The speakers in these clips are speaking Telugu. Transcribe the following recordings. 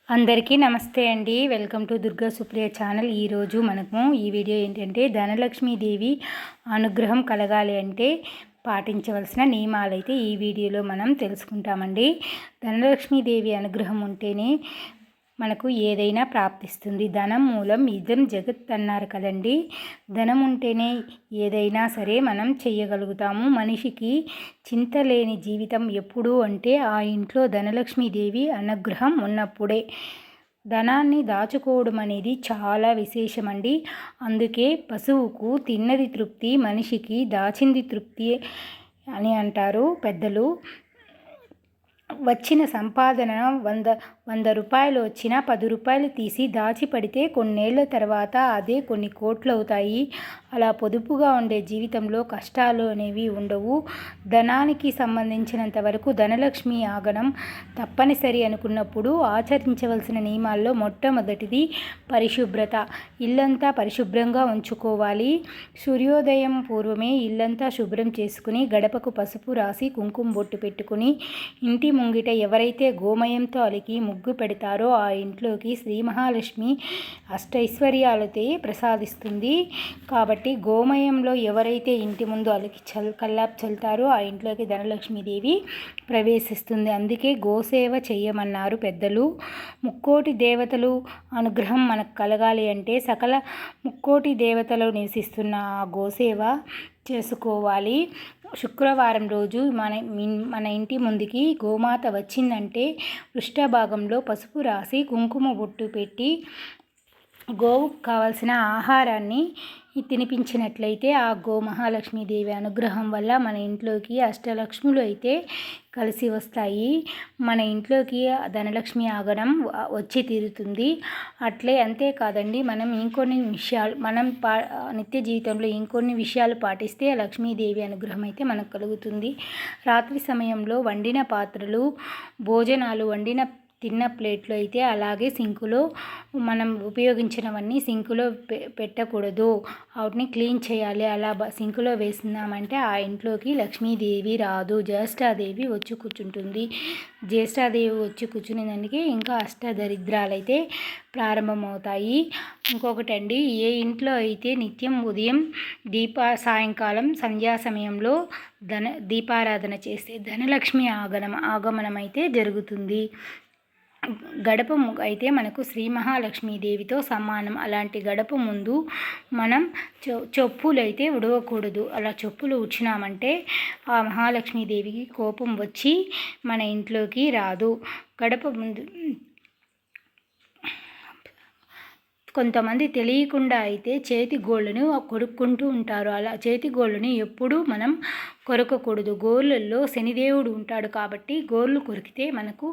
అందరికీ నమస్తే అండి. Welcome to Durga Supriya channel. ఈరోజు మనము ఈ వీడియో ఏంటంటే ధనలక్ష్మీదేవి అనుగ్రహం కలగాలి అంటే పాటించవలసిన నియమాలైతే ఈ వీడియోలో మనం తెలుసుకుంటామండి. ధనలక్ష్మీదేవి అనుగ్రహం ఉంటేనే మనకు ఏదైనా ప్రాప్తిస్తుంది. ధనం మూలం ఇదం జగత్ అన్నారు కదండి. ధనం ఉంటేనే ఏదైనా సరే మనం చేయగలుగుతాము. మనిషికి చింత లేని జీవితం ఎప్పుడు అంటే ఆ ఇంట్లో ధనలక్ష్మీదేవి అనుగ్రహం ఉన్నప్పుడే. ధనాన్ని దాచుకోవడం అనేది చాలా విశేషమండి. అందుకే పశువుకు తిన్నది తృప్తి, మనిషికి దాచింది తృప్తి అని అంటారు పెద్దలు. వచ్చిన సంపాదన 100 రూపాయలు వచ్చినా 10 రూపాయలు తీసి దాచిపెడితే కొన్నేళ్ల తర్వాత అదే కొన్ని కోట్లు అవుతాయి. అలా పొదుపుగా ఉండే జీవితంలో కష్టాలు అనేవి ఉండవు. ధనానికి సంబంధించినంత వరకు ధనలక్ష్మి ఆగమనం తప్పనిసరి అనుకున్నప్పుడు ఆచరించవలసిన నియమాల్లో మొట్టమొదటిది పరిశుభ్రత. ఇల్లంతా పరిశుభ్రంగా ఉంచుకోవాలి. సూర్యోదయం పూర్వమే ఇల్లంతా శుభ్రం చేసుకుని గడపకు పసుపు రాసి కుంకుమ బొట్టు పెట్టుకుని ఇంటి ముంగిట ఎవరైతే గోమయంతో అలికి ముగ్గు పెడతారో ఆ ఇంట్లోకి శ్రీ మహాలక్ష్మి అష్టైశ్వర్యాలతో ప్రసాదిస్తుంది. కాబట్టి గోమయంలో ఎవరైతే ఇంటి ముందు అలికి కల్లాపు చల్లుతారో ఆ ఇంట్లోకి ధనలక్ష్మీదేవి ప్రవేశిస్తుంది. అందుకే గోసేవ చేయమన్నారు పెద్దలు. ముక్కోటి దేవతలు అనుగ్రహం మనకు కలగాలి అంటే సకల ముక్కోటి దేవతలు నివసిస్తున్న ఆ గోసేవ చేసుకోవాలి. శుక్రవారం రోజు మన ఇంటి ముందుకి గోమాత వచ్చిందంటే పృష్ఠభాగంలో పసుపు రాసి కుంకుమ బొట్టు పెట్టి గోవుకు కావాల్సిన ఆహారాన్ని తినిపించినట్లయితే ఆ గో మహాలక్ష్మీదేవి అనుగ్రహం వల్ల మన ఇంట్లోకి అష్టలక్ష్ములు అయితే కలిసి వస్తాయి. మన ఇంట్లోకి ధనలక్ష్మి ఆగమనం వచ్చి తీరుతుంది. అంతేకాదండి, మనం ఇంకొన్ని విషయాలు నిత్య జీవితంలో ఇంకొన్ని విషయాలు పాటిస్తే లక్ష్మీదేవి అనుగ్రహం అయితే మనకు కలుగుతుంది. రాత్రి సమయంలో వండిన పాత్రలు, భోజనాలు వండిన తిన్న ప్లేట్లు అయితే అలాగే సింకులో మనం ఉపయోగించినవన్నీ సింకులో పెట్టకూడదు. వాటిని క్లీన్ చేయాలి. అలా సింకులో వేసినామంటే ఆ ఇంట్లోకి లక్ష్మీదేవి రాదు, జ్యేష్ఠాదేవి వచ్చి కూర్చుంటుంది. జ్యేష్ఠాదేవి వచ్చి కూర్చునేదానికి ఇంకా అష్టదరిద్రాలు అయితే ప్రారంభమవుతాయి. ఇంకొకటండి, ఏ ఇంట్లో అయితే నిత్యం ఉదయం సాయంకాలం సంధ్యా సమయంలో దీపారాధన చేస్తే ధనలక్ష్మి ఆగమనం అయితే జరుగుతుంది. గడప అయితే మనకు శ్రీ మహాలక్ష్మీదేవితో సమానం. అలాంటి గడప ముందు మనం చెప్పులు అయితే ఉడవకూడదు. అలా చెప్పులు ఉడిచినామంటే ఆ మహాలక్ష్మీదేవికి కోపం వచ్చి మన ఇంట్లోకి రాదు. గడప ముందు కొంతమంది తెలియకుండా అయితే చేతి గోళ్ళను కొరుక్కుంటూ ఉంటారు. అలా చేతి గోళ్ళని ఎప్పుడూ మనం కొరకకూడదు. గోళ్ళల్లో శనిదేవుడు ఉంటాడు కాబట్టి గోళ్ళు కొరికితే మనకు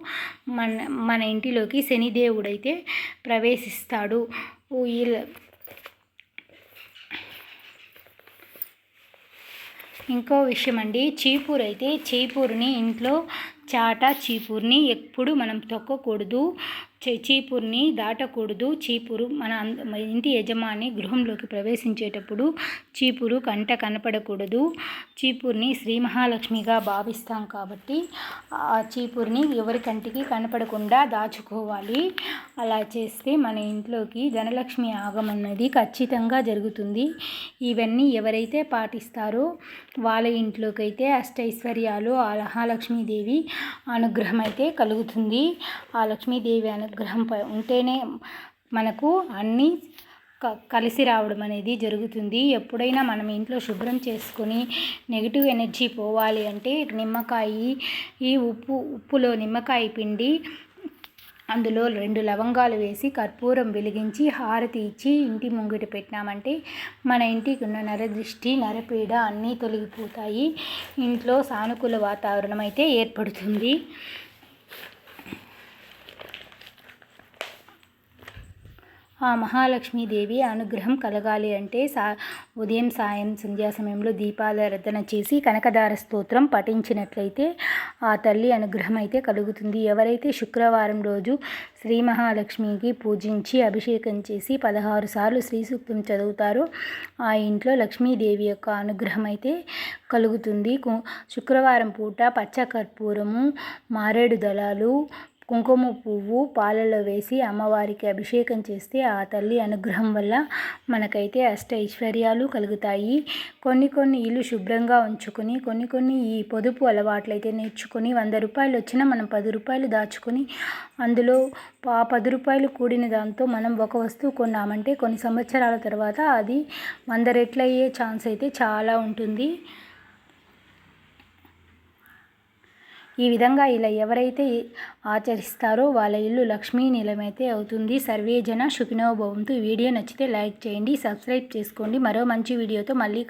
మన ఇంటిలోకి శనిదేవుడైతే ప్రవేశిస్తాడు. ఇంకో విషయం అండి, చీపురుని ఇంట్లో చీపురుని ఎప్పుడు మనం తొక్కకూడదు. చీపురుని దాటకూడదు. చీపురు మన ఇంటి యజమాని గృహంలోకి ప్రవేశించేటప్పుడు చీపురు కనపడకూడదు. చీపురుని శ్రీ మహాలక్ష్మిగా భావిస్తాం కాబట్టి ఆ చీపురుని ఎవరి కంటికి కనపడకుండా దాచుకోవాలి. అలా చేస్తే మన ఇంట్లోకి ధనలక్ష్మి ఆగమనం అనేది ఖచ్చితంగా జరుగుతుంది. ఇవన్నీ ఎవరైతే పాటిస్తారో వాళ్ళ ఇంట్లోకి అయితే అష్టైశ్వర్యాలు, ఆ మహాలక్ష్మీదేవి అనుగ్రహం అయితే కలుగుతుంది. ఆ లక్ష్మీదేవి అనుగ్రహం ఉంటేనే మనకు అన్నీ కలిసి రావడం అనేది జరుగుతుంది. ఎప్పుడైనా మనం ఇంట్లో శుభ్రం చేసుకొని నెగిటివ్ ఎనర్జీ పోవాలి అంటే ఉప్పులో నిమ్మకాయ పిండి అందులో 2 లవంగాలు వేసి కర్పూరం వెలిగించి హారతి ఇచ్చి ఇంటి ముంగిట పెట్టినామంటే మన ఇంటికి ఉన్న నరదృష్టి, నరపీడ అన్నీ తొలగిపోతాయి. ఇంట్లో సానుకూల వాతావరణం అయితే ఏర్పడుతుంది. ఆ మహాలక్ష్మీదేవి అనుగ్రహం కలగాలి అంటే ఉదయం సంధ్యా సమయంలో దీపారాధన చేసి కనకదార స్తోత్రం పఠించినట్లయితే ఆ తల్లి అనుగ్రహం అయితే కలుగుతుంది. ఎవరైతే శుక్రవారం రోజు శ్రీ మహాలక్ష్మికి పూజించి అభిషేకం చేసి 16 సార్లు శ్రీ సూక్తం చదువుతారో ఆ ఇంట్లో లక్ష్మీదేవి యొక్క అనుగ్రహం అయితే కలుగుతుంది. శుక్రవారం పూట పచ్చ కర్పూరము, మారేడు దళాలు, కుంకుమ పువ్వు పాలలో వేసి అమ్మవారికి అభిషేకం చేస్తే ఆ తల్లి అనుగ్రహం వల్ల మనకైతే ఐశ్వర్యాలు కలుగుతాయి. కొన్ని ఇల్లు శుభ్రంగా ఉంచుకొని కొన్ని ఈ పొదుపు అలవాట్లు అయితే నేర్చుకొని 100 రూపాయలు వచ్చినా మనం 10 రూపాయలు దాచుకొని అందులో 10 రూపాయలు కూడిన దాంతో మనం ఒక వస్తువు కొన్నామంటే కొన్ని సంవత్సరాల తర్వాత అది 100 రెట్లు అయ్యే ఛాన్స్ అయితే చాలా ఉంటుంది. ఈ విధంగా ఇలా ఎవరైతే ఆచరిస్తారో వాళ్ళ ఇల్లు లక్ష్మీ నిలయమైతే అవుతుంది. సర్వే జన సుఖినో భవంతు. ఈ వీడియో నచ్చితే లైక్ చేయండి, సబ్స్క్రైబ్ చేసుకోండి. మరో మంచి వీడియోతో మళ్ళీ